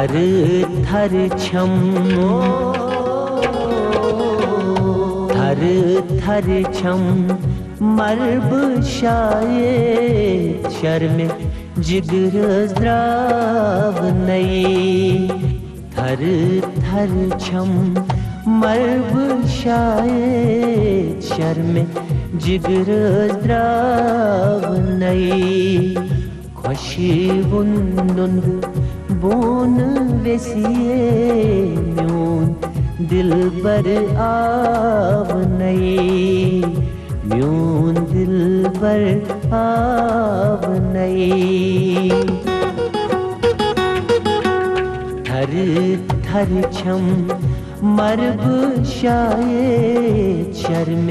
थर थर छम, थर थर छम मरब शाये शर्म जिगर द्राव नई। थर थर छम मरब शाये शर्म जिगर द्राव नई। खुशी बुंदुंद बोन वेसिए म्यून दिल बर आव नई, म्यून दिल बर आव नई। थर थर छम मरब शाये शर्म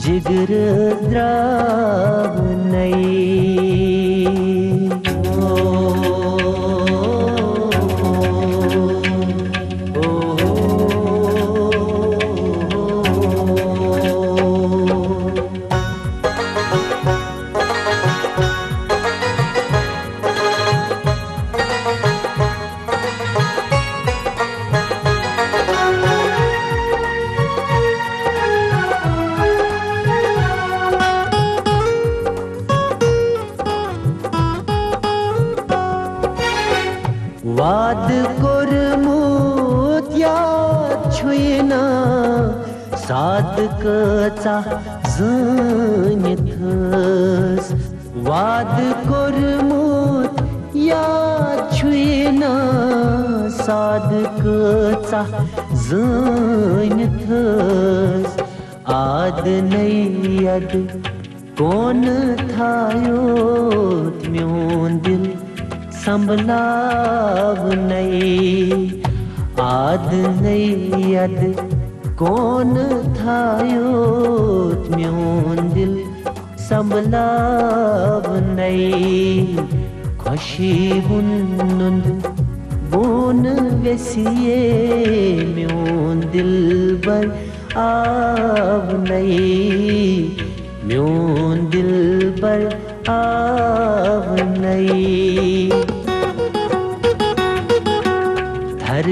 जिगर द्राव नई। वाद कोरमुत याद छुयना सादकचा जनिथस। वाद कोरमुत याद छुयना सादकचा जनिथस। आद नैयद कौन थायोत म्यून दिल संभलाव नई। आद नैयद कौन थायोत म्यून दिल संभलाव नई। खुशी बुंदुंद बोन वेसिए म्यून दिल बर आव नई, म्यून दिल बर आव नई। थर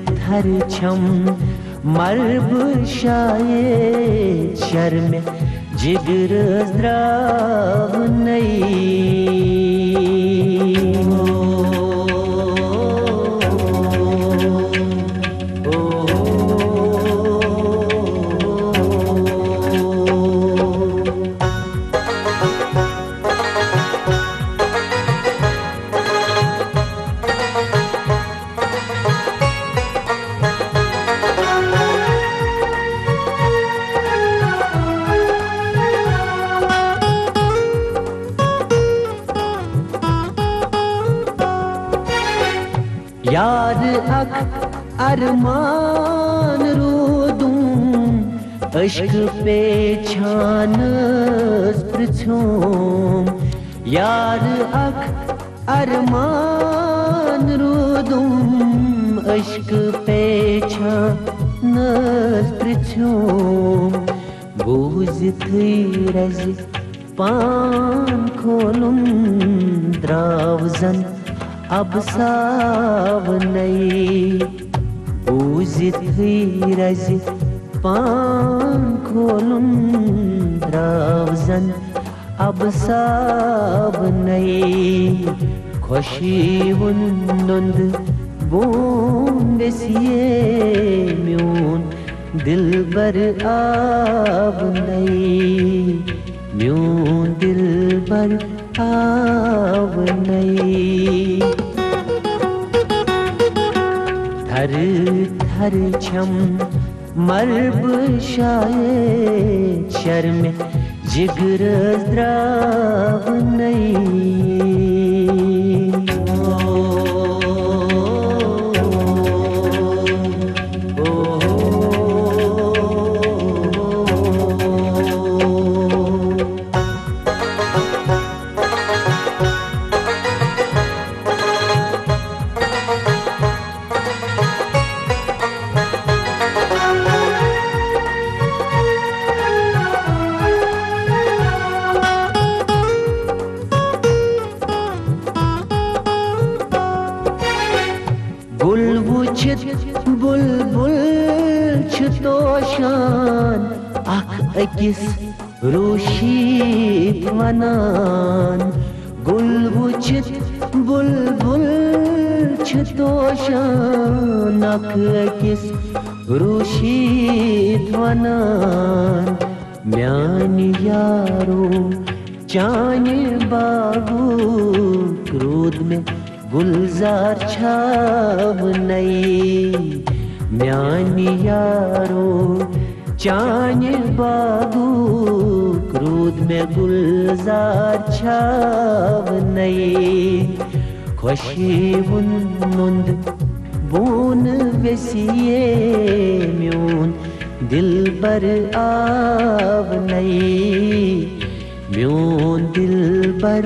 थर छम मरब शाये शर्म जिगर द्राव नई। यार अक अरमान रोदूं अश्क पे छान पृछूं। यार अक अरमान रोदूं अश्क पे छान पृछूं। बूझ थी रज पान खोलूं द्रावजन अब साव नई। बूझ थी रज पान खोलूं द्रावजन अब साव नई। खुशी बुंदुंद बोन वेसिए म्यून दिल बर आव नई, म्यून दिल बर आव नई। थर थर छम मरब शाये शर्म जिगर द्राव नई। बुलबुल तोशान अख अकिस रूशीत वनान गुल वुचित बुलबुल तोशान अख अकिस रूशीत वनान म्यानी यारो चाने बाबू क्रोध में गुलजार छाव नई म्यानी यारो चाने बाबू क्रोध में गुलजार छाव नई खुशी मुंद बोन वेसिए म्यून दिल बर आव नई म्यून दिल बर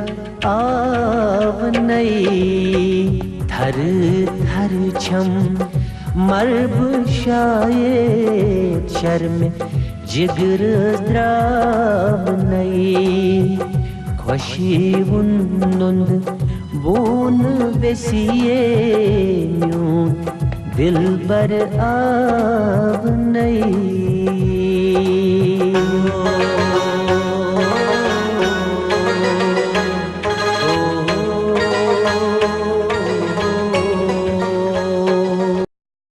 आव नई थर थर छम मर्ब शायद शर्म जिगर द्राव नई खुशी उन्नुंद बोन वेसिए म्यून दिल बर आव नई।